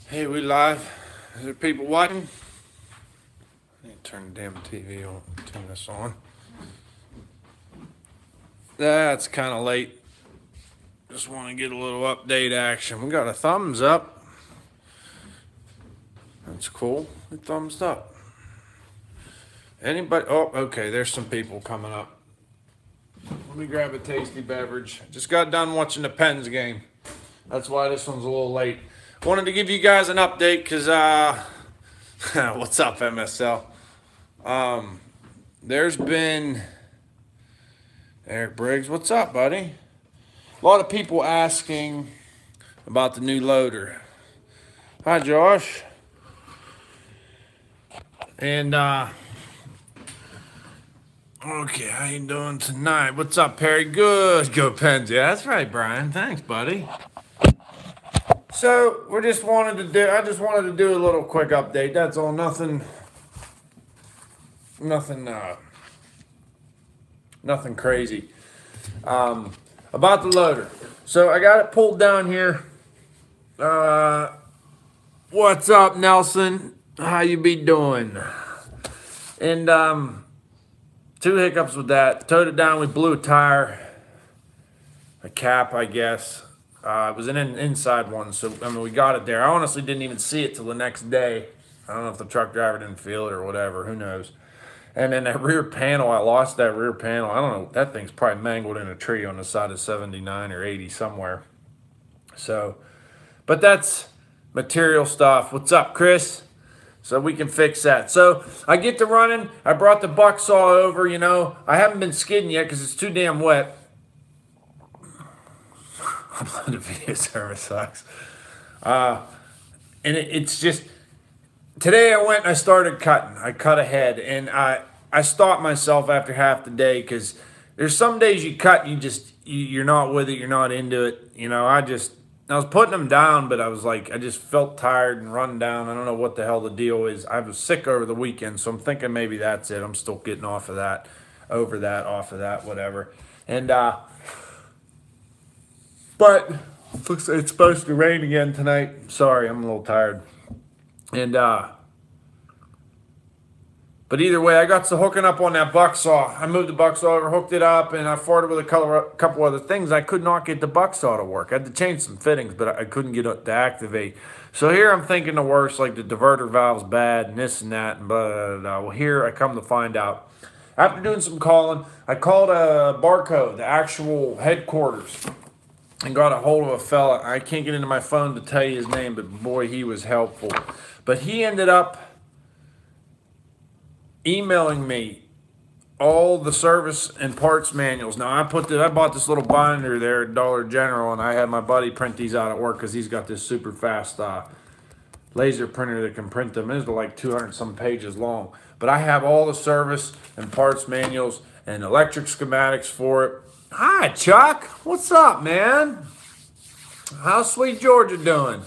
Hey, we live? Is there people watching? I need to turn the damn TV on. Turn this on. That's kind of late. Just want to get a little update action. We got a thumbs up. That's cool. A thumbs up. Anybody? Oh, okay. There's some people coming up. Let me grab a tasty beverage. Just got done watching the Pens game. That's why this one's a little late. Wanted to give you guys an update because, what's up, MSL? There's been Eric Briggs. What's up, buddy? A lot of people asking about the new loader. Hi, Josh. And okay, how you doing tonight? What's up, Perry? Good. Go Pens. Yeah, that's right, Brian. Thanks, buddy. So I just wanted to do a little quick update. That's all. Nothing. Nothing crazy. About the loader. So I got it pulled down here. What's up, Nelson? How you be doing? And two hiccups with that. Towed it down. We blew a tire, a cap, I guess. It was an inside one, so I mean we got it there. I honestly didn't even see it till the next day. I don't know if the truck driver didn't feel it or whatever. Who knows? And then that rear panel, I lost that rear panel. I don't know. That thing's probably mangled in a tree on the side of 79 or 80 somewhere. So, but that's material stuff. What's up, Chris? So we can fix that. So I get to running. I brought the buck saw over, you know. I haven't been skidding yet because it's too damn wet. The video service sucks. And it's just, today I went and I started cutting. I cut ahead. And I stopped myself after half the day because there's some days you cut and you're not with it. You're not into it. You know, I was putting them down, but I was like, I just felt tired and run down. I don't know what the hell the deal is. I was sick over the weekend, so I'm thinking maybe that's it. I'm still getting off of that, off of that, whatever. And, but looks like it's supposed to rain again tonight. Sorry, I'm a little tired. And, but either way, I got to hooking up on that buck saw. I moved the buck saw over, hooked it up, and I farted with a couple other things. I could not get the buck saw to work. I had to change some fittings, but I couldn't get it to activate. So here I'm thinking the worst, like the diverter valve's bad and this and that and blah, blah, blah, blah. Well, here I come to find out. After doing some calling, I called Barco, the actual headquarters, and got a hold of a fella. I can't get into my phone to tell you his name, but boy, he was helpful. But he ended up emailing me all the service and parts manuals. Now I bought this little binder there at Dollar General, and I had my buddy print these out at work because he's got this super fast laser printer that can print them. These are like 200 some pages long. But I have all the service and parts manuals and electric schematics for it. Hi, Chuck. What's up, man? How's Sweet Georgia doing?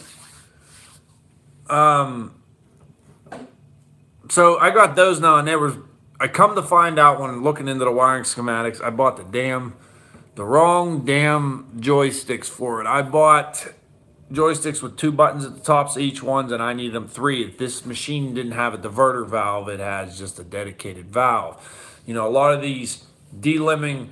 So I got those now, and I come to find out when looking into the wiring schematics, I bought the wrong damn joysticks for it. I bought joysticks with 2 buttons at the tops of each one, and I needed them 3. If this machine didn't have a diverter valve, it has just a dedicated valve. You know, a lot of these delimmers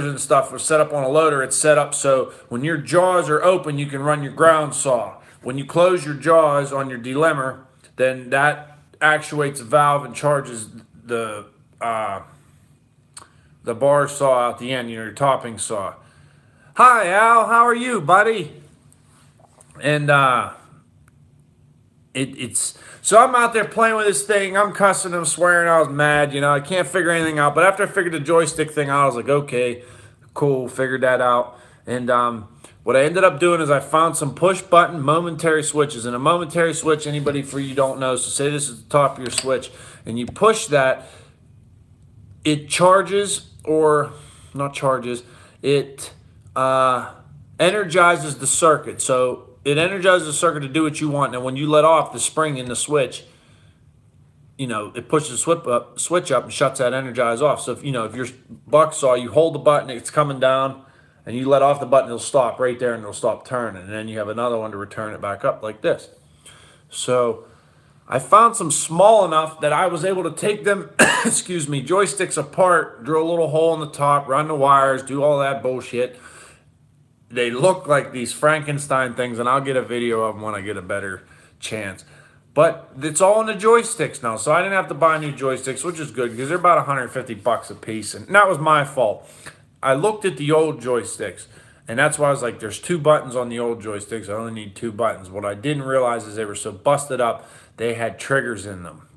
and stuff are set up on a loader. It's set up so when your jaws are open, you can run your ground saw. When you close your jaws on your delimmer, then that actuates a valve and charges the bar saw out the end, your topping saw. Hi, Al. How are you, buddy? And so I'm out there playing with this thing. I'm cussing and swearing. I was mad. You know, I can't figure anything out. But after I figured the joystick thing out, I was like, okay, cool, figured that out. And what I ended up doing is I found some push button momentary switches. And a momentary switch, anybody for you don't know, so say this is the top of your switch, and you push that, it charges, or not charges, it energizes the circuit. So it energizes the circuit to do what you want. And when you let off the spring in the switch, you know, it pushes the switch up and shuts that energize off. So if your buck saw, you hold the button, it's coming down, and you let off the button, it'll stop right there and it'll stop turning. And then you have another one to return it back up like this. So I found some small enough that I was able to take them, excuse me, joysticks apart, drill a little hole in the top, run the wires, do all that bullshit. They look like these Frankenstein things, and I'll get a video of them when I get a better chance. But it's all in the joysticks now, so I didn't have to buy new joysticks, which is good because they're about 150 bucks a piece, and that was my fault. I looked at the old joysticks, and that's why I was like, there's 2 buttons on the old joysticks. I only need 2 buttons. What I didn't realize is they were so busted up, they had triggers in them.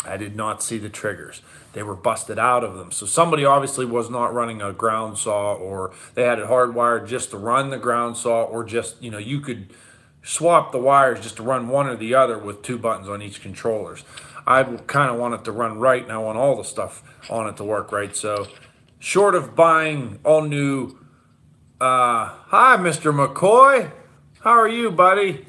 I did not see the triggers. They were busted out of them. So somebody obviously was not running a ground saw, or they had it hardwired just to run the ground saw, or just, you know, you could swap the wires just to run one or the other with 2 buttons on each controllers. I kind of want it to run right, and I want all the stuff on it to work right. So short of buying all new, hi, Mr. McCoy. How are you, buddy?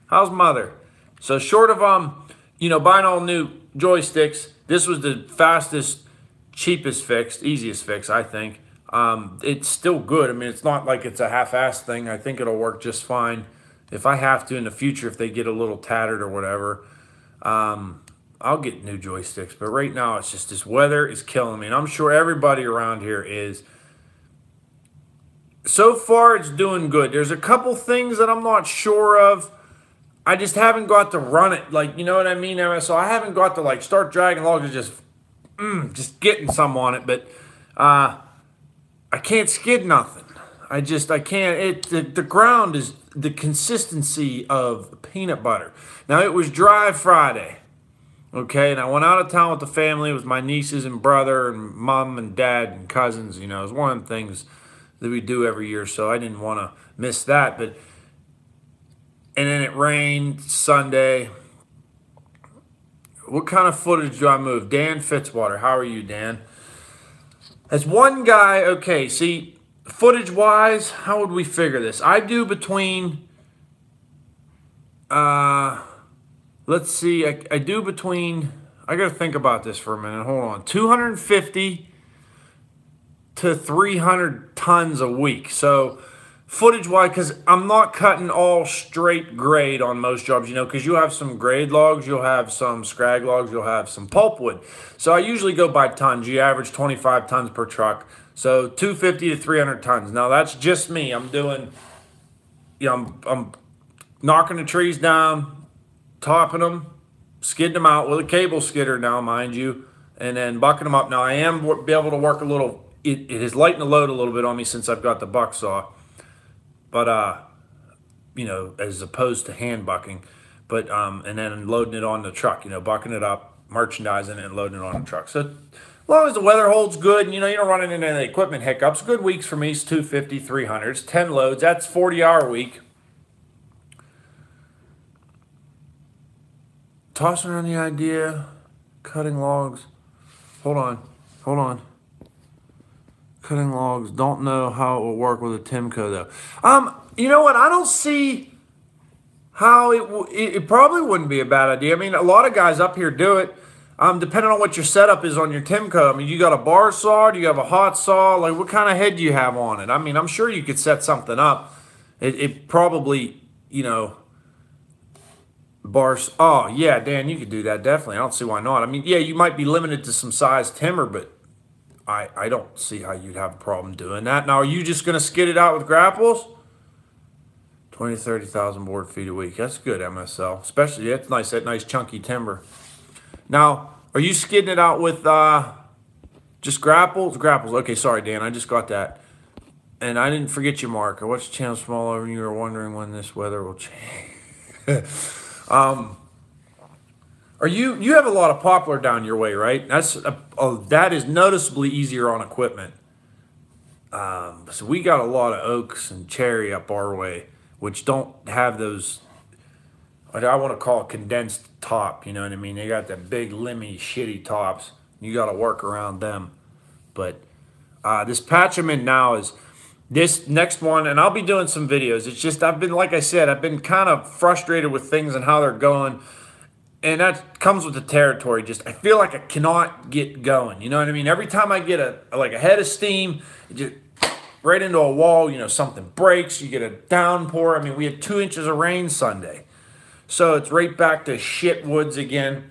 How's mother? So short of, buying all new joysticks, this was the fastest, cheapest fix, easiest fix, I think. It's still good. I mean, it's not like it's a half-assed thing. I think it'll work just fine. If I have to in the future, if they get a little tattered or whatever, I'll get new joysticks. But right now, it's just this weather is killing me. And I'm sure everybody around here is. So far, it's doing good. There's a couple things that I'm not sure of. I just haven't got to run it, like, you know what I mean? So I haven't got to, like, start dragging logs and just getting some on it. But I can't skid nothing. I can't. The ground is the consistency of peanut butter. Now, it was dry Friday, okay? And I went out of town with the family. It was my nieces and brother and mom and dad and cousins. You know, it was one of the things that we do every year, so I didn't want to miss that. And then it rained Sunday. What kind of footage do I move? Dan Fitzwater. How are you, Dan? As one guy, okay, see, footage-wise, how would we figure this? I do between, let's see, I do between, I got to think about this for a minute. Hold on. 250 to 300 tons a week. So footage-wise, because I'm not cutting all straight grade on most jobs, you know, because you'll have some grade logs, you'll have some scrag logs, you'll have some pulpwood. So I usually go by tons. You average 25 tons per truck. So 250 to 300 tons. Now, that's just me. I'm doing, you know, I'm knocking the trees down, topping them, skidding them out with a cable skidder now, mind you, and then bucking them up. Now, I am be able to work a little. It has lightened the load a little bit on me since I've got the buck saw. But, you know, as opposed to hand bucking. But, and then loading it on the truck, you know, bucking it up, merchandising it, and loading it on the truck. So as long as the weather holds good, and, you know, you don't run into any equipment hiccups, good weeks for me is 250, 300s, 10 loads. That's 40-hour week. Tossing around the idea, cutting logs. Hold on. Cutting logs. Don't know how it will work with a Timco though. You know what? I don't see how it probably wouldn't be a bad idea. I mean, a lot of guys up here do it. Depending on what your setup is on your Timco. I mean, you got a bar saw? Do you have a hot saw? Like, what kind of head do you have on it? I mean, I'm sure you could set something up. It probably, you know, bars. Oh yeah, Dan, you could do that definitely. I don't see why not. I mean, yeah, you might be limited to some size timber, but I don't see how you'd have a problem doing that. Now, are you just going to skid it out with grapples? 20 to 30,000 board feet a week. That's good, MSL. Especially, that's nice, that nice chunky timber. Now, are you skidding it out with just grapples? Grapples. Okay, sorry, Dan. I just got that. And I didn't forget you, Mark. I watched the channel smaller and you were wondering when this weather will change. Are you have a lot of poplar down your way, right? That is noticeably easier on equipment. So we got a lot of oaks and cherry up our way, which don't have those, I want to call it condensed top, you know what I mean? They got the big, limby, shitty tops. You got to work around them. But this patch I'm in now is this next one, and I'll be doing some videos. It's just, like I said, I've been kind of frustrated with things and how they're going. And that comes with the territory. Just, I feel like I cannot get going. You know what I mean? Every time I get a head of steam, it just right into a wall, something breaks, you get a downpour. I mean, we had 2 inches of rain Sunday. So it's right back to shit woods again.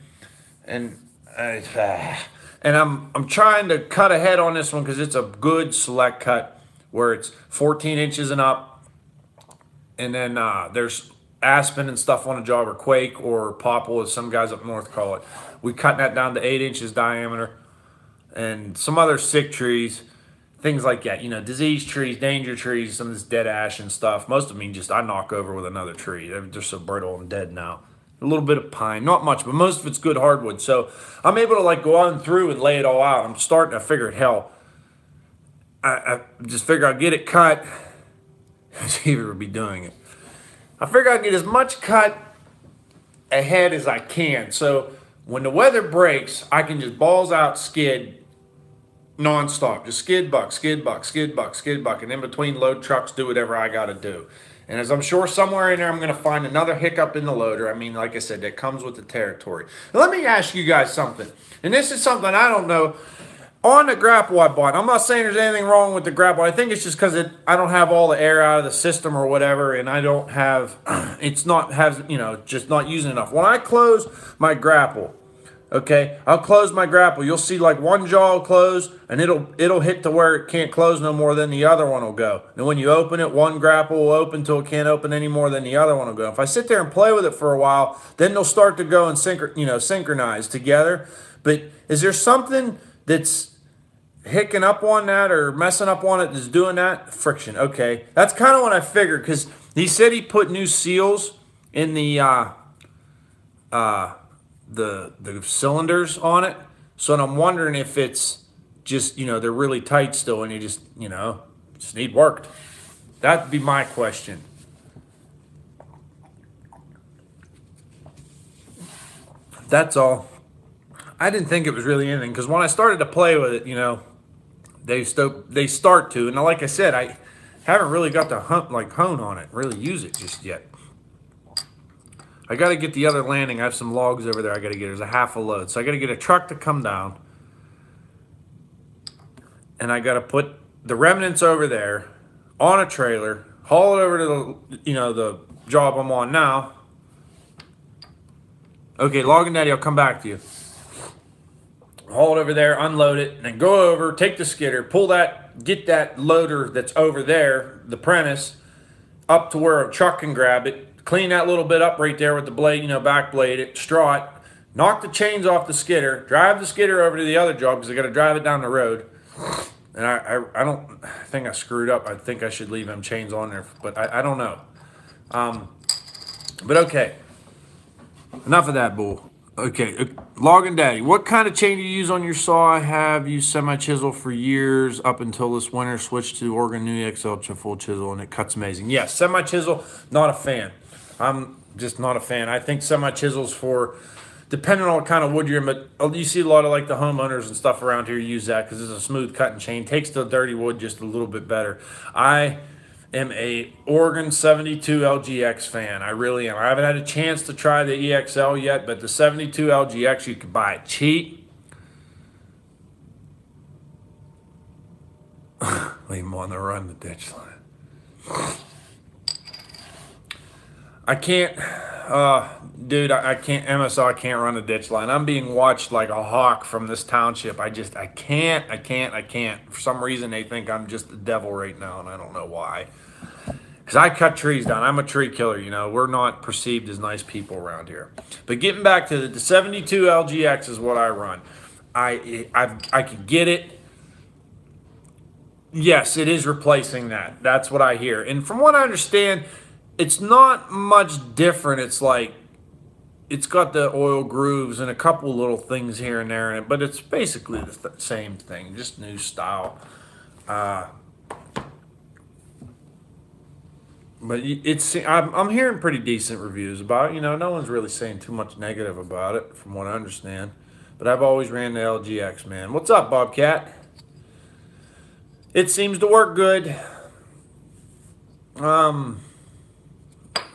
And I'm trying to cut ahead on this one because it's a good select cut where it's 14 inches and up. And then there's aspen and stuff on a job, or quake, or popple, as some guys up north call it. We cut that down to 8 inches diameter. And some other sick trees, things like that, disease trees, danger trees, some of this dead ash and stuff. Most of them I knock over with another tree. They're so brittle and dead now. A little bit of pine, not much, but most of it's good hardwood. So I'm able to go on through and lay it all out. I'm starting to figure hell, I just figure I'll get it cut. Cheever would be doing it. I figure I'll get as much cut ahead as I can. So when the weather breaks, I can just balls out skid nonstop. Just skid buck, skid buck, skid buck, skid buck. And in between load trucks, do whatever I got to do. And as I'm sure somewhere in there, I'm going to find another hiccup in the loader. I mean, like I said, that comes with the territory. Now, let me ask you guys something. And this is something I don't know. On the Grapple I bought, I'm not saying there's anything wrong with the Grapple. I think it's just because I don't have all the air out of the system or whatever, and I don't have, just not using enough. When I close my Grapple, okay, I'll close my Grapple. You'll see one jaw will close, and it'll hit to where it can't close no more than the other one will go. And when you open it, one Grapple will open till it can't open any more than the other one will go. If I sit there and play with it for a while, then they'll start to go and synchronize together. But is there something that's hicking up on that or messing up on it that's doing that? Friction. Okay, that's kind of what I figured, because he said he put new seals in the cylinders on it. So I'm wondering if it's just, they're really tight still and you just need worked. That'd be my question. That's all. I didn't think it was really anything, because when I started to play with it, they start to, and like I said, I haven't really got to hone on it, really use it just yet. I got to get the other landing. I have some logs over there I got to get. There's a half a load. So I got to get a truck to come down. And I got to put the remnants over there on a trailer, haul it over to the job I'm on now. Okay, Logging Daddy, I'll come back to you. Haul it over there, unload it, and then go over, take the skidder, get that loader that's over there, the Prentice, up to where a truck can grab it, clean that little bit up right there with the blade, back blade it, straw it, knock the chains off the skidder, drive the skidder over to the other job because I got to drive it down the road. And I don't think I screwed up. I think I should leave them chains on there, but I don't know. But okay, enough of that bull. Okay, Logging Daddy, what kind of chain do you use on your saw? I have used semi-chisel for years up until this winter. Switched to Oregon New XL full chisel, and it cuts amazing. Yes, semi-chisel, not a fan. I'm just not a fan. I think semi-chisel's for, depending on what kind of wood you're in, but you see a lot of the homeowners and stuff around here use that because it's a smooth cutting chain. Takes the dirty wood just a little bit better. I am a Oregon 72 LGX fan. I really am. I haven't had a chance to try the EXL yet, but the 72 LGX, you can buy it cheap. Leave them on the run, the ditch line. I can't, dude, I can't, MSO, I can't run the ditch line. I'm being watched like a hawk from this township. I can't. For some reason, they think I'm just the devil right now, and I don't know why. Because I cut trees down. I'm a tree killer, We're not perceived as nice people around here. But getting back to the 72 LGX is what I run. I could get it. Yes, it is replacing that. That's what I hear. And from what I understand, it's not much different. It's got the oil grooves and a couple little things here and there in it, but it's basically the same thing, just new style. But I'm hearing pretty decent reviews about it. No one's really saying too much negative about it, from what I understand. But I've always ran the LGX, man. What's up, Bobcat? It seems to work good.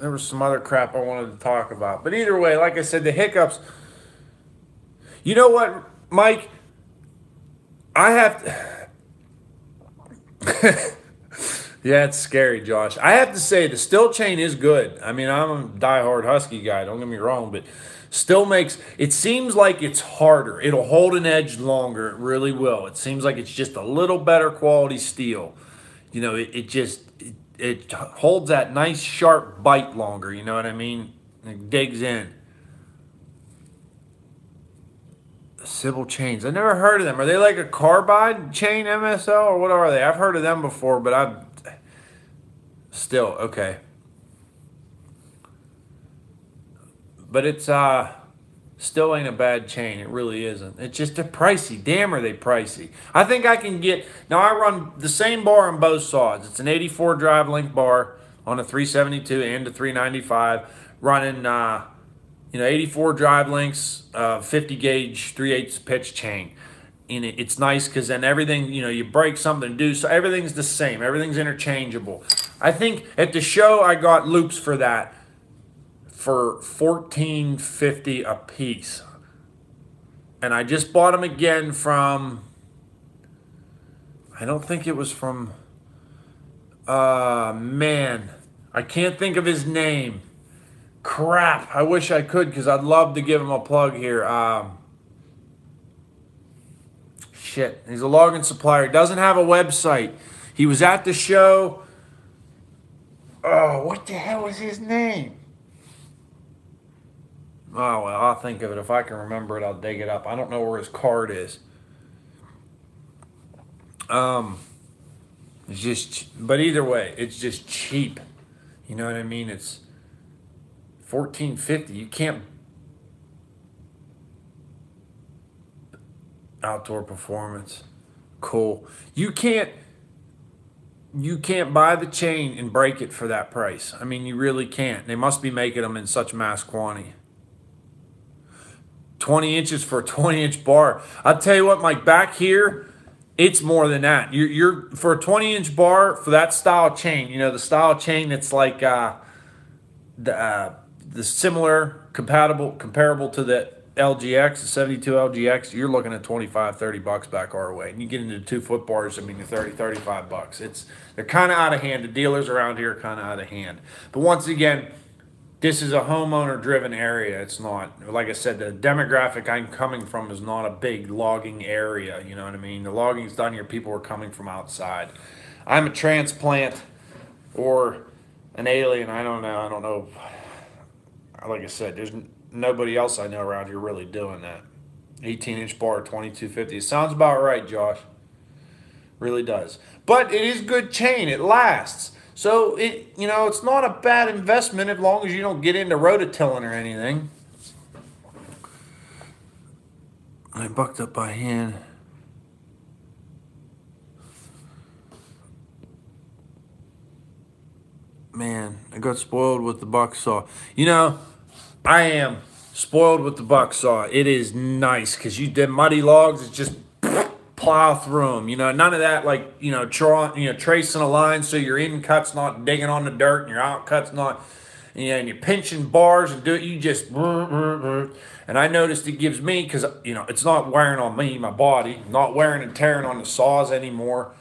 There was some other crap I wanted to talk about. But either way, like I said, the hiccups. You know what, Mike? I have to... Yeah, it's scary, Josh. I have to say the still chain is good. I mean, I'm a diehard Husky guy. Don't get me wrong, but still makes it seems like it's harder. It'll hold an edge longer. It really will. It seems like it's just a little better quality steel. You know, it holds that nice sharp bite longer. You know what I mean? It digs in. Sybil chains. I never heard of them. Are they like a carbide chain MSL or what are they? I've heard of them before, but I've still okay. But it's still ain't a bad chain. It really isn't. It's just a pricey. Damn, are they pricey? I think I can get now. I run the same bar on both saws. It's an 84 drive link bar on a 372 and a 395, running 84 drive links, 50 gauge 3/8 pitch chain. And it's nice because then everything, you break something to do, so everything's the same. Everything's interchangeable. I think at the show I got loops for that for $14.50 a piece. And I just bought them again from, I don't think it was from, man, I can't think of his name. Crap, I wish I could because I'd love to give him a plug here. Shit, he's a logging supplier. He doesn't have a website. He was at the show. Oh, what the hell was his name? Oh, well, I'll think of it. If I can remember it, I'll dig it up. I don't know where his card is. It's just, but either way, it's just cheap. You know what I mean? It's $14.50. You can't outdoor performance. Cool. You can't buy the chain and break it for that price. I mean, you really can't. They must be making them in such mass quantity. 20 inches for a 20-inch bar. I'll tell you what, Mike, back here, it's more than that. You're for a 20-inch bar for that style chain. The style chain that's like the similar comparable to the LGX, the 72 LGX. You're looking at $25-$30 back our way, and you get into 2-foot bars. I mean, $30-$35. They're kind of out of hand. The dealers around here are kind of out of hand. But once again, this is a homeowner-driven area. It's not, like I said, the demographic I'm coming from is not a big logging area. You know what I mean? The logging's done here. People are coming from outside. I'm a transplant or an alien. I don't know. Like I said, there's nobody else I know around here really doing that. 18-inch bar, $22.50. It sounds about right, Josh. Really does. But it is good chain. It lasts. So, it's not a bad investment as long as you don't get into rototilling or anything. I bucked up by hand. Man, I got spoiled with the buck saw. I am spoiled with the buck saw. It is nice because you did muddy logs. It's just plow through them. None of that tracing a line so your in cut's not digging on the dirt and your out cut's not, and you're pinching bars and do it. You just, and I noticed it gives me, because it's not wearing on me, my body, not wearing and tearing on the saws anymore,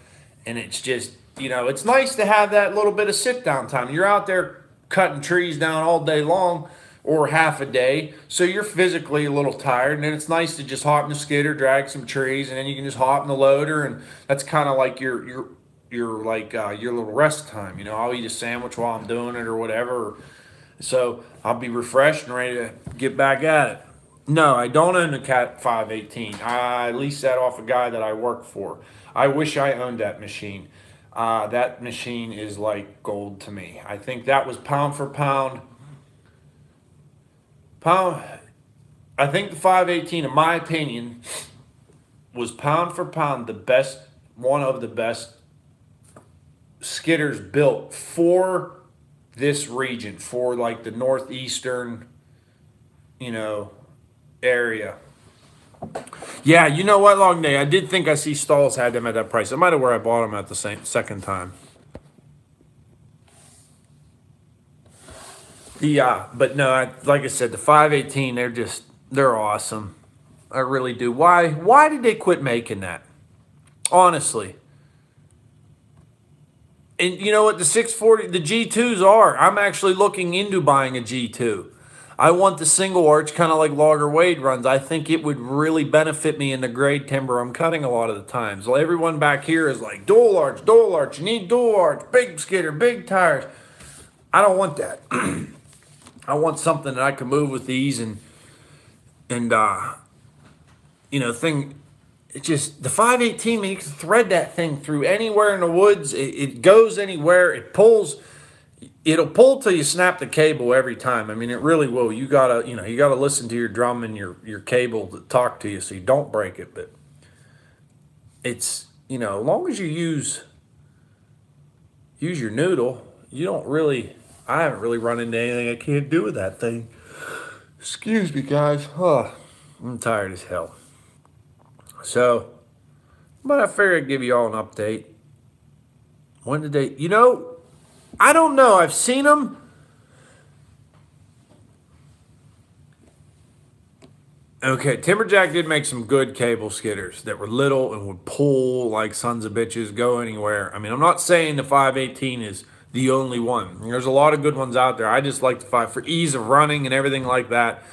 and it's just, it's nice to have that little bit of sit down time. You're out there cutting trees down all day long, or half a day, so you're physically a little tired, and then it's nice to just hop in the skidder, drag some trees, and then you can just hop in the loader, and that's kind of like your little rest time. I'll eat a sandwich while I'm doing it or whatever, so I'll be refreshed and ready to get back at it. No, I don't own a Cat 518. I leased that off a guy that I work for. I wish I owned that machine. That machine is like gold to me. I think that was pound for pound. I think the 518, in my opinion, was pound for pound one of the best skidders built for this region, for like the northeastern, area. Yeah, you know what, Long Day? I did think I see Stalls had them at that price. It might have where I bought them at the second time. But no, like I said, the 518, they're awesome. I really do. Why did they quit making that? Honestly. And you know what? The 640, the G2s are. I'm actually looking into buying a G2. I want the single arch, kind of like Logger Wade runs. I think it would really benefit me in the grade timber I'm cutting a lot of the times. Well, everyone back here is like, dual arch, dual arch. You need dual arch, big skidder, big tires. I don't want that. I want something that I can move with ease and you know, it just, the 518, man, you can thread that thing through anywhere in the woods. It goes anywhere. It pulls. It'll pull till you snap the cable every time. I mean, it really will. You gotta, you gotta listen to your drum and your cable to talk to you so you don't break it. But it's, as long as you use your noodle, you don't really. I haven't really run into anything I can't do with that thing. Excuse me, guys. Oh, I'm tired as hell. So, but I figured I'd give you all an update. When did they, I don't know. I've seen them. Okay, Timberjack did make some good cable skidders that were little and would pull like sons of bitches, go anywhere. I mean, I'm not saying the 518 is the only one. There's a lot of good ones out there. I just like the 5 for ease of running and everything like that.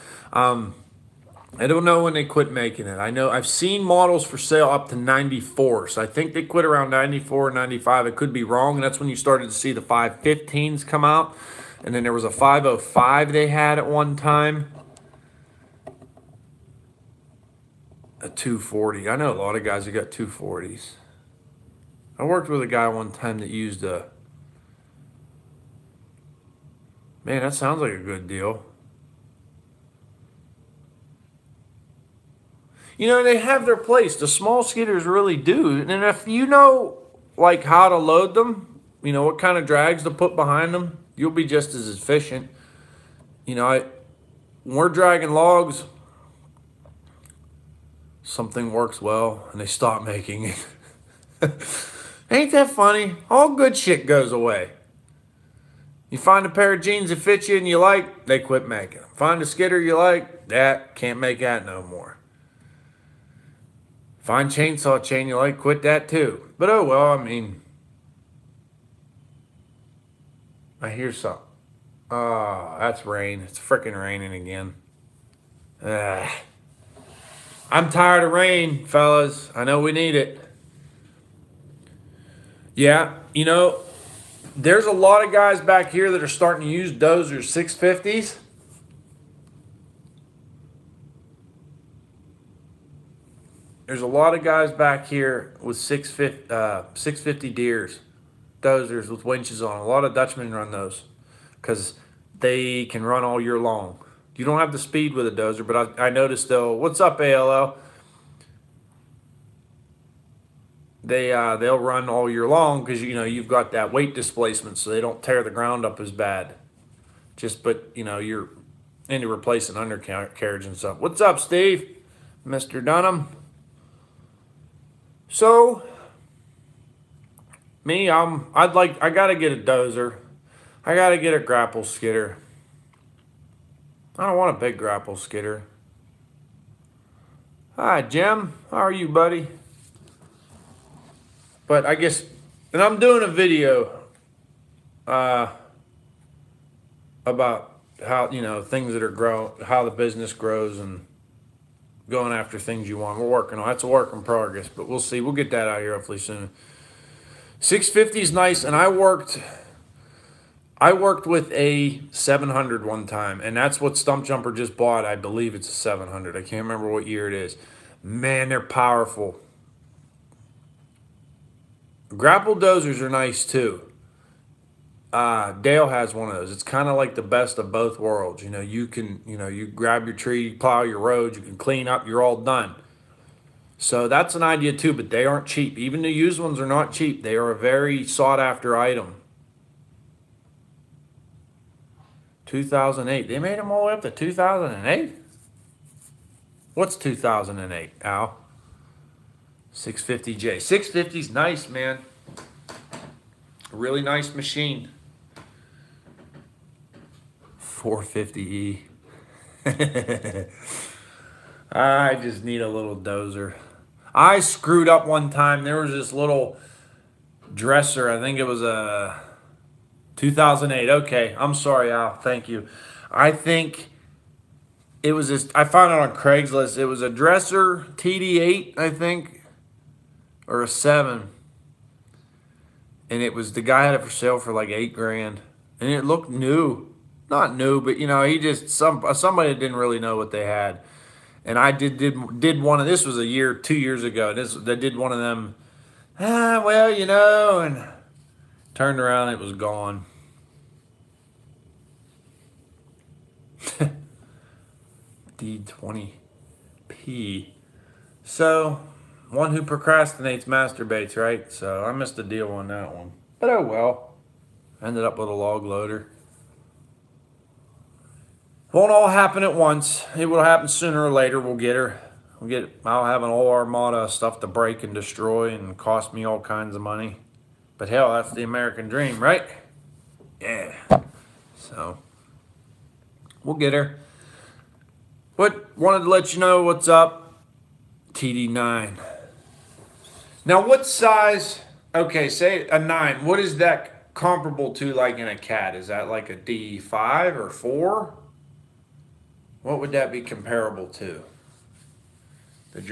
I don't know when they quit making it. I know I've seen models for sale up to 94. So I think they quit around 94 or 95. I could be wrong. And that's when you started to see the 515s come out. And then there was a 505 they had at one time. A 240. I know a lot of guys who got 240s. I worked with a guy one time that used a... Man, that sounds like a good deal. They have their place. The small skidders really do. And if you know, like, how to load them, what kind of drags to put behind them, you'll be just as efficient. When we're dragging logs, something works well, and they stop making it. Ain't that funny? All good shit goes away. You find a pair of jeans that fit you and you like, they quit making them. Find a skidder you like, that can't make that no more. Find chainsaw chain you like, quit that too. But oh well, I mean, I hear something. Oh, that's rain. It's freaking raining again. I'm tired of rain, fellas. I know we need it. Yeah, there's a lot of guys back here that are starting to use dozers, 650s. There's a lot of guys back here with 650 deers, dozers with winches on. A lot of Dutchmen run those because they can run all year long. You don't have the speed with a dozer, but I noticed though. What's up, ALL? They'll run all year long because you've got that weight displacement, so they don't tear the ground up as bad. But you're into replacing undercarriage and stuff. What's up, Steve? Mr. Dunham. So, me, I gotta get a dozer. I gotta get a grapple skidder. I don't want a big grapple skidder. Hi, Jim. How are you, buddy? But I guess, and I'm doing a video about how, things that are how the business grows and going after things you want. We're working on it. It's a work in progress, but we'll see. We'll get that out here hopefully soon. 650 is nice, and I worked with a 700 one time, and that's what Stump Jumper just bought. I believe it's a 700. I can't remember what year it is. Man, they're powerful. Grapple dozers are nice too. Dale has one of those. It's kind of like the best of both worlds. You can, you grab your tree, plow your road, you can clean up, you're all done. So that's an idea too, but they aren't cheap. Even the used ones are not cheap. They are a very sought after item. 2008. They made them all the way up to 2008? What's 2008, Al? 650J. 650's nice, man. A really nice machine. 450E. I just need a little dozer. I screwed up one time. There was this little dresser. I think it was a 2008. Okay, I'm sorry, Al. Thank you. I think it was this. I found it on Craigslist. It was a dresser TD8, I think, or a 7, and it was the guy had it for sale for like $8,000, and it looked new. Not new, but he just somebody that didn't really know what they had. And I did one of this was a year, 2 years ago. They did one of them. And turned around, it was gone. D20P. So, one who procrastinates masturbates, right? So I missed the deal on that one. But oh well. Ended up with a log loader. Won't all happen at once. It will happen sooner or later. We'll get her. I'll have an whole armada of stuff to break and destroy and cost me all kinds of money. But hell, that's the American dream, right? Yeah. So, we'll get her. But wanted to let you know what's up. TD9. Now, what size? Okay, say a 9. What is that comparable to, like in a cat? Is that like a D5 or 4? What would that be comparable to? The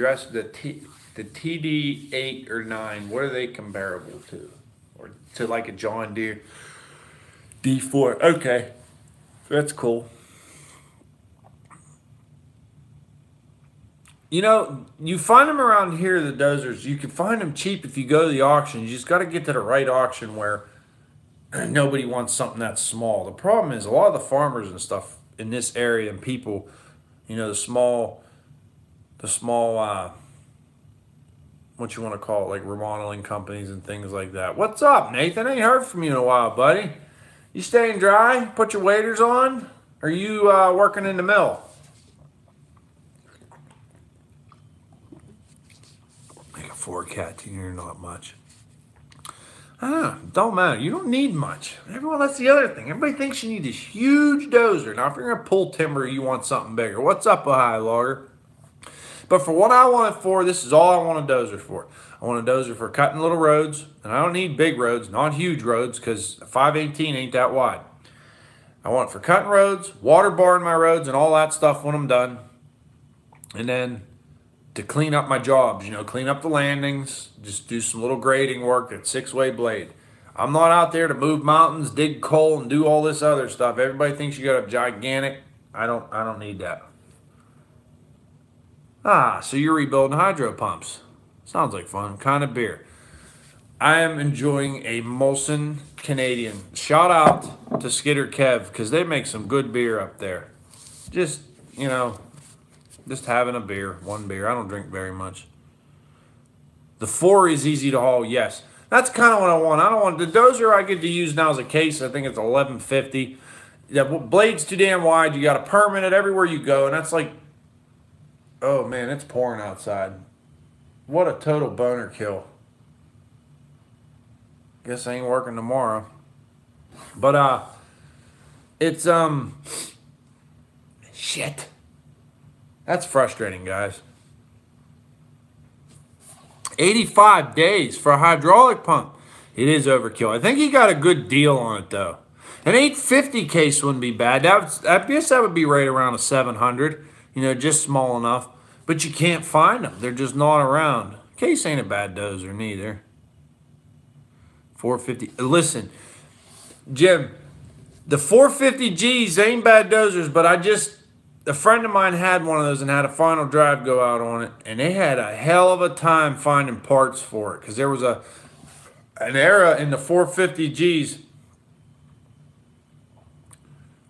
TD8 or 9. What are they comparable to? Or to like a John Deere D4? Okay, that's cool. You find them around here, the dozers. You can find them cheap if you go to the auction. You just got to get to the right auction where nobody wants something that small. The problem is a lot of the farmers and stuff in this area and people, the small, what you want to call it, like remodeling companies and things like that. What's up, Nathan? I ain't heard from you in a while, buddy. You staying dry? Put your waders on? Or are you working in the mill? Like a 4-cat here, not much. I don't know. Don't matter. You don't need much. That's the other thing. Everybody thinks you need this huge dozer. Now, if you're going to pull timber, you want something bigger. What's up, Ohio logger? But for what I want it for, this is all I want a dozer for. I want a dozer for cutting little roads. And I don't need big roads, not huge roads, because 518 ain't that wide. I want it for cutting roads, water barring my roads, and all that stuff when I'm done. And then to clean up my jobs, clean up the landings, just do some little grading work, that 6-way blade. I'm not out there to move mountains, dig coal, and do all this other stuff. Everybody thinks you got a gigantic. I don't need that. So you're rebuilding hydro pumps. Sounds like fun. Kind of beer. I am enjoying a Molson Canadian. Shout out to Skidder Kev, because they make some good beer up there. Just having a beer, one beer. I don't drink very much. The 4 is easy to haul, yes. That's kind of what I want. I don't want the dozer I get to use now as a case. I think it's $11.50. The blade's too damn wide. You got to permit it everywhere you go, and that's like, oh man, it's pouring outside. What a total boner kill. Guess I ain't working tomorrow. But it's shit. That's frustrating, guys. 85 days for a hydraulic pump. It is overkill. I think he got a good deal on it, though. An 850 case wouldn't be bad. I guess that would be right around a 700. Just small enough. But you can't find them. They're just not around. Case ain't a bad dozer neither. 450. Listen, Jim, the 450Gs ain't bad dozers, but a friend of mine had one of those and had a final drive go out on it, and they had a hell of a time finding parts for it, because there was an era in the 450Gs.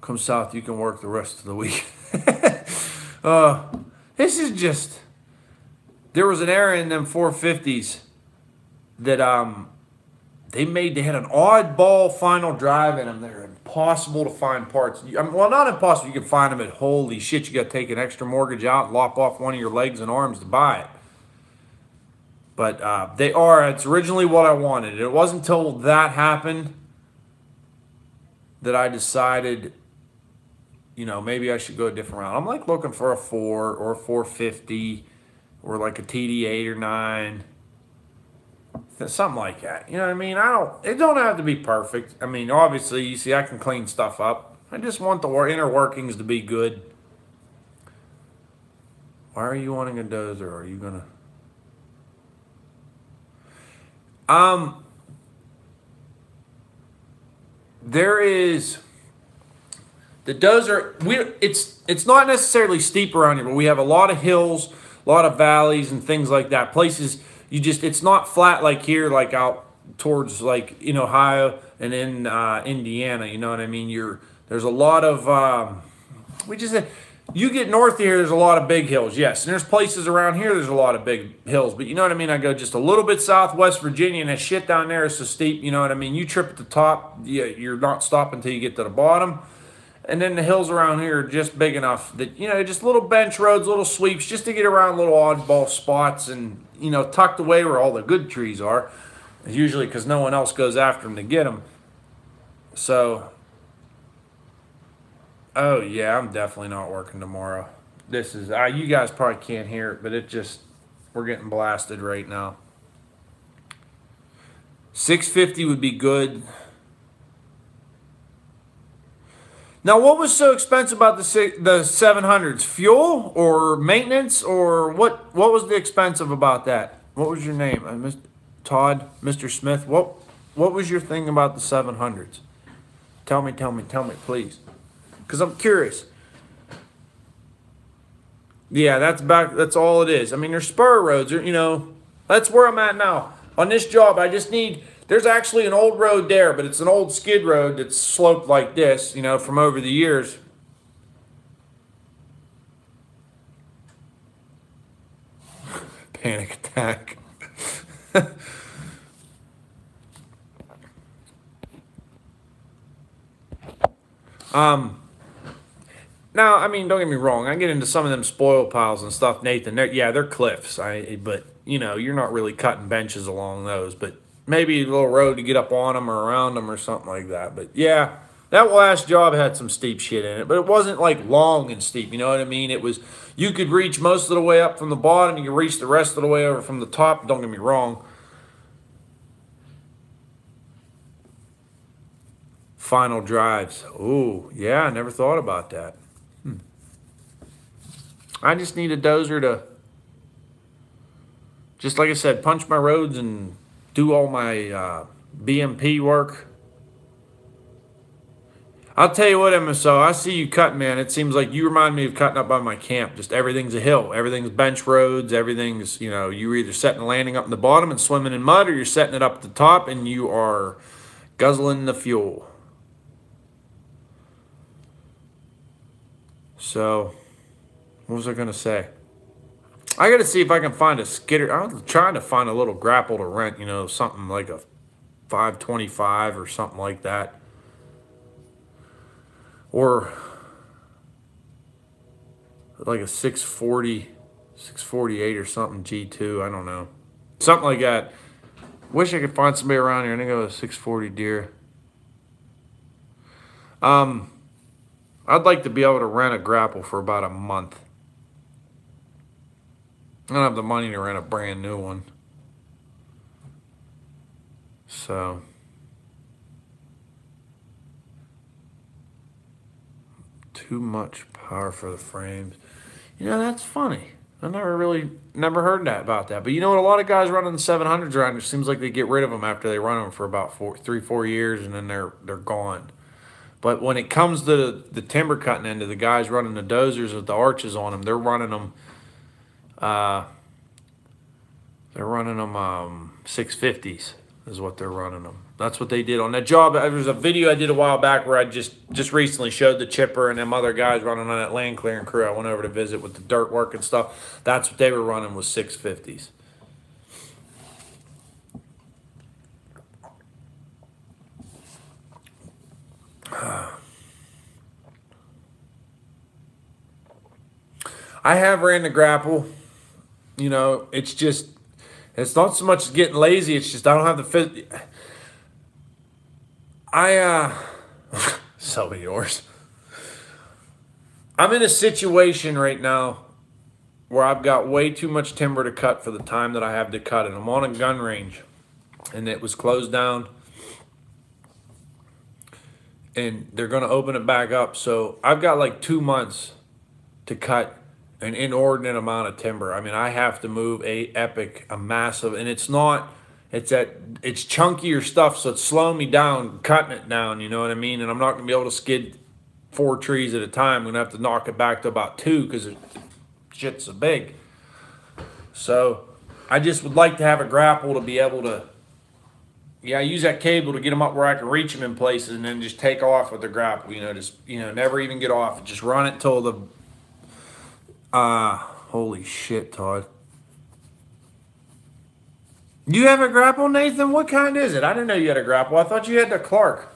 Come south, you can work the rest of the week. This is just, there was an era in them 450s that they had an oddball final drive in them. They're impossible to find parts. Well, not impossible. You can find them at, holy shit, you got to take an extra mortgage out and lop off one of your legs and arms to buy it. But it's originally what I wanted. It wasn't until that happened that I decided, maybe I should go a different route. I'm like looking for a 4 or a 450 or like a TD8 or 9. Something like that. You know what I mean? It don't have to be perfect. I mean, obviously, you see, I can clean stuff up. I just want the inner workings to be good. Why are you wanting a dozer? Are you gonna? There is the dozer. It's not necessarily steep around here, but we have a lot of hills, a lot of valleys, and things like that. Places it's not flat like here, like out towards like in Ohio and in Indiana. You know what I mean? There's a lot of you get north here, there's a lot of big hills, yes. And there's places around here, there's a lot of big hills. But you know what I mean? I go just a little bit southwest Virginia, and that shit down there is so steep, you know what I mean? You trip at the top, you're not stopping until you get to the bottom. And then the hills around here are just big enough that, just little bench roads, little sweeps, just to get around little oddball spots and, tucked away where all the good trees are. Usually because no one else goes after them to get them. So... Oh, yeah, I'm definitely not working tomorrow. This is, you guys probably can't hear it, but we're getting blasted right now. 650 would be good. Now, what was so expensive about the 700s? Fuel or maintenance, or what was the expensive about that? What was your name? Mr. Todd, Mr. Smith. What was your thing about the 700s? Tell me, please. Because I'm curious. Yeah, that's all it is. I mean, there's spur roads, that's where I'm at now. On this job, there's actually an old road there, but it's an old skid road that's sloped like this, from over the years. Panic attack. Now, I mean, don't get me wrong. I get into some of them spoil piles and stuff, Nathan. They're cliffs. But you're not really cutting benches along those. But maybe a little road to get up on them or around them or something like that. But yeah, that last job had some steep shit in it. But it wasn't like long and steep. You know what I mean? You could reach most of the way up from the bottom. You could reach the rest of the way over from the top. Don't get me wrong. Final drives. Oh, yeah, I never thought about that. I just need a dozer to, just like I said, punch my roads and do all my BMP work. I'll tell you what, MSO, I see you cutting, man. It seems like you remind me of cutting up by my camp. Just everything's a hill. Everything's bench roads. Everything's, you're either setting the landing up in the bottom and swimming in mud, or you're setting it up at the top and you are guzzling the fuel. So... what was I going to say? I got to see if I can find a skidder. I'm trying to find a little grapple to rent, something like a 525 or something like that. Or like a 640, 648 or something, G2. I don't know. Something like that. Wish I could find somebody around here. I think I was a 640 deer. I'd like to be able to rent a grapple for about a month. I don't have the money to rent a brand new one. So. Too much power for the frames. That's funny. I never heard that about that. But you know what? A lot of guys running the 700s around, it seems like they get rid of them after they run them for about 3-4 years, and then they're gone. But when it comes to the timber cutting end of the guys running the dozers with the arches on them, they're running them 650s is what they're running them. That's what they did on that job. There was a video I did a while back where I just recently showed the chipper and them other guys running on that land clearing crew. I went over to visit with the dirt work and stuff. That's what they were running, was 650s. I have ran the grapple. It's not so much getting lazy. It's just I don't have the fit. Sell yours. I'm in a situation right now where I've got way too much timber to cut for the time that I have to cut it. I'm on a gun range. and it was closed down. And they're going to open it back up. So I've got like 2 months to cut an inordinate amount of timber. I mean, I have to move a massive, and it's chunkier stuff, so it's slowing me down, cutting it down, you know what I mean? And I'm not going to be able to skid 4 trees at a time. I'm going to have to knock it back to about 2 because shit's so big. So I just would like to have a grapple to be able to, use that cable to get them up where I can reach them in places, and then just take off with the grapple, never even get off. Just run it till the, holy shit, Todd. You have a grapple, Nathan? What kind is it? I didn't know you had a grapple. I thought you had the Clark.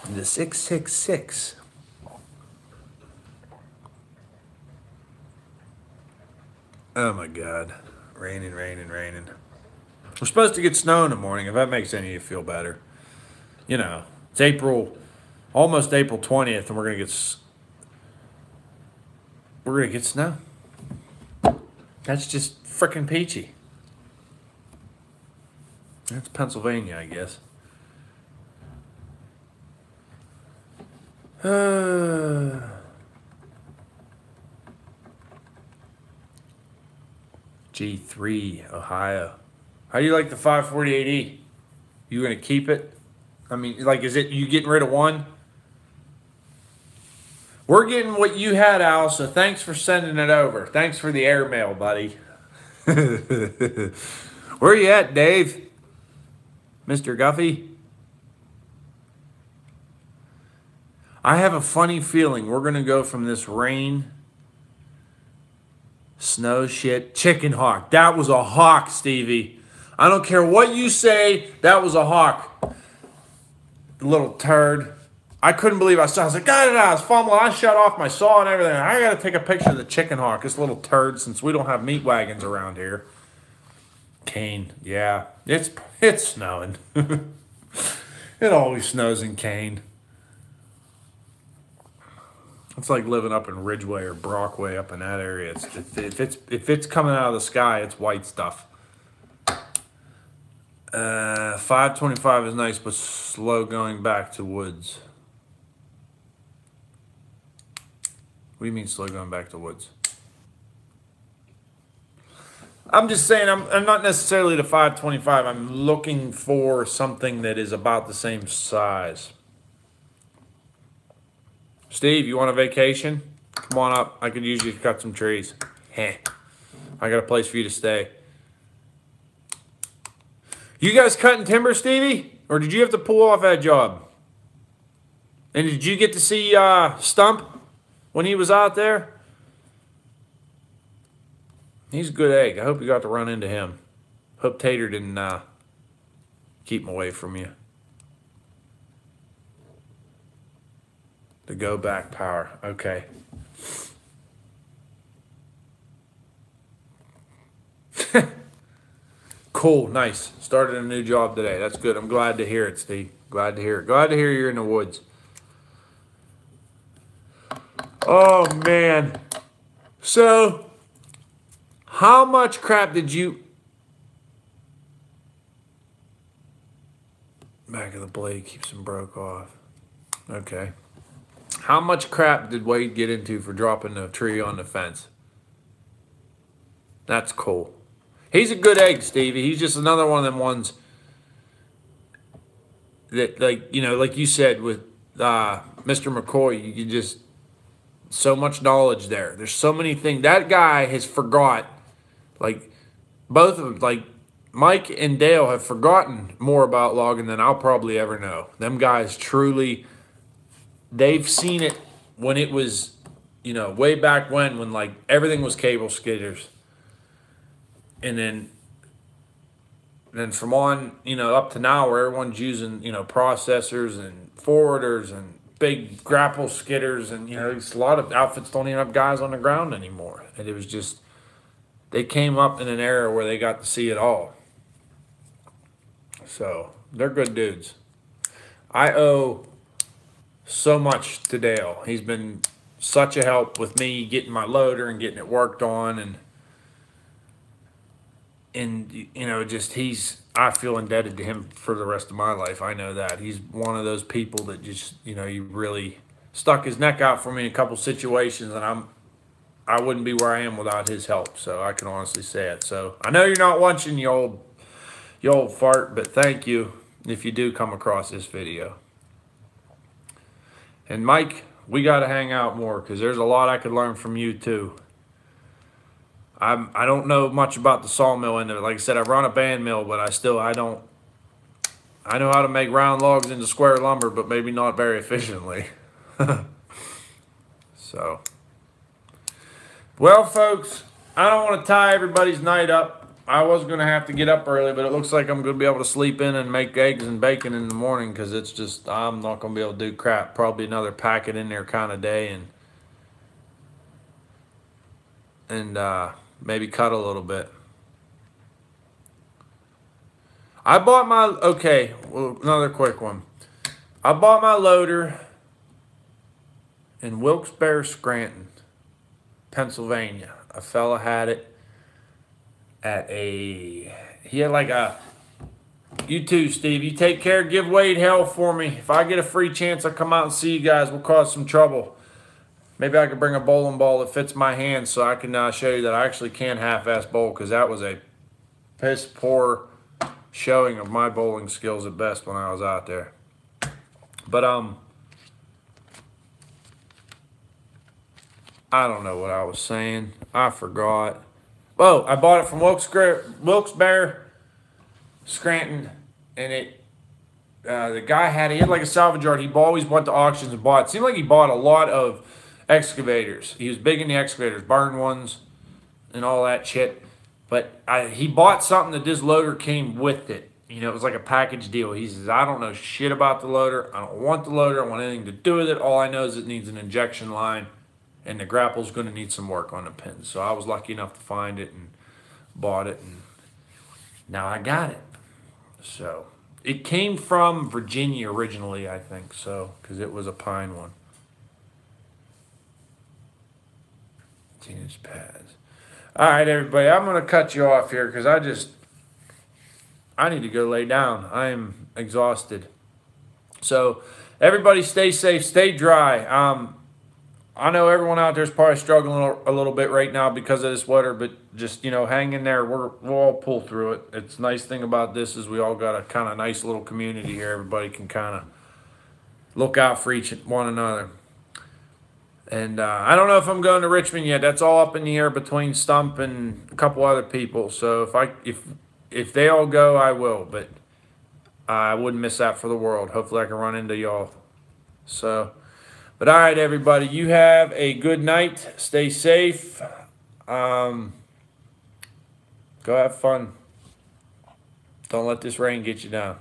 The 666. Oh my God. Raining. We're supposed to get snow in the morning, if that makes any of you feel better. It's almost April 20th, and we're gonna get snow. That's just frickin' peachy. That's Pennsylvania, I guess. G3, Ohio. How do you like the 548E? You gonna keep it? I mean, is it you getting rid of one? We're getting what you had, Al, so thanks for sending it over. Thanks for the airmail, buddy. Where you at, Dave? Mr. Guffey? I have a funny feeling we're going to go from this rain, snow shit, chicken hawk. That was a hawk, Stevie. I don't care what you say, that was a hawk. Little turd. I couldn't believe I saw it. I was like, I was fumbling. I shut off my saw and everything. I got to take a picture of the chicken hawk, this little turd, since we don't have meat wagons around here. Kane, yeah. It's snowing. It always snows in Kane. It's like living up in Ridgeway or Brockway up in that area. If it's coming out of the sky, it's white stuff. 525 is nice, but slow going back to woods. What do you mean slow going back to woods? I'm just saying I'm not necessarily the 525. I'm looking for something that is about the same size. Steve, you want a vacation? Come on up. I could use you to cut some trees. Heh. I got a place for you to stay. You guys cutting timber, Stevie? Or did you have to pull off that job? And did you get to see Stump when he was out there? He's a good egg. I hope you got to run into him. Hope Tater didn't keep him away from you. The go back power. Okay. Cool. Nice. Started a new job today. That's good. I'm glad to hear it, Steve. Glad to hear it. Glad to hear you're in the woods. Oh, man. So, how much crap did you... Back of the blade keeps him broke off. Okay. How much crap did Wade get into for dropping the tree on the fence? That's cool. He's a good egg, Stevie. He's just another one of them ones that, like you said with Mr. McCoy, you just... So much knowledge there. There's so many things. That guy has forgot, like, both of them, like, Mike and Dale have forgotten more about logging than I'll probably ever know. Them guys truly, they've seen it when it was, way back when like, everything was cable skidders. And then from on, up to now where everyone's using, processors and forwarders and big grapple skidders, and a lot of outfits don't even have guys on the ground anymore. And it was just, they came up in an era where they got to see it all. So they're good dudes. I owe so much to Dale. He's been such a help with me getting my loader and getting it worked on, and And, you know, just I feel indebted to him for the rest of my life. I know that. He's one of those people that just, you know, he really stuck his neck out for me in a couple situations, and I wouldn't be where I am without his help. So I can honestly say it. So I know you're not watching, you old fart, but thank you if you do come across this video. And Mike, we got to hang out more because there's a lot I could learn from you too. I don't know much about the sawmill end of it. Like I said, I run a band mill, but I know how to make round logs into square lumber, but maybe not very efficiently. So, well, folks, I don't want to tie everybody's night up. I was going to have to get up early, but it looks like I'm going to be able to sleep in and make eggs and bacon in the morning because it's just, I'm not going to be able to do crap. Probably another packet in there kind of day and maybe cut a little bit. Okay, well, another quick one. I bought my loader in Wilkes-Barre, Scranton, Pennsylvania. A fella had it he had like you too, Steve. You take care, give Wade hell for me. If I get a free chance, I'll come out and see you guys. We'll cause some trouble. Maybe I could bring a bowling ball that fits my hand so I can show you that I actually can half-ass bowl because that was a piss poor showing of my bowling skills at best when I was out there. But I don't know what I was saying. I forgot. Oh, I bought it from Wilkes-Barre, Scranton, and the guy he had like a salvage yard. He always went to auctions and bought. It seemed like he bought a lot of excavators. He was big in the excavators, burn ones, and all that shit. But he bought something that this loader came with it. You know, it was like a package deal. He says, I don't know shit about the loader. I don't want the loader. I don't want anything to do with it. All I know is it needs an injection line, and the grapple's going to need some work on the pins. So I was lucky enough to find it and bought it, and now I got it. So it came from Virginia originally, I think, so, because it was a pine one. Teenage pads. All right, everybody, I'm going to cut you off here because I need to go lay down. I am exhausted. So everybody stay safe, stay dry. I know everyone out there is probably struggling a little bit right now because of this weather, but just, you know, hang in there. We'll all pull through it. It's a nice thing about this is we all got a kind of nice little community here. Everybody can kind of look out for one another. And I don't know if I'm going to Richmond yet. That's all up in the air between Stump and a couple other people. So if they all go, I will. But I wouldn't miss that for the world. Hopefully I can run into y'all. So, but all right, everybody. You have a good night. Stay safe. Go have fun. Don't let this rain get you down.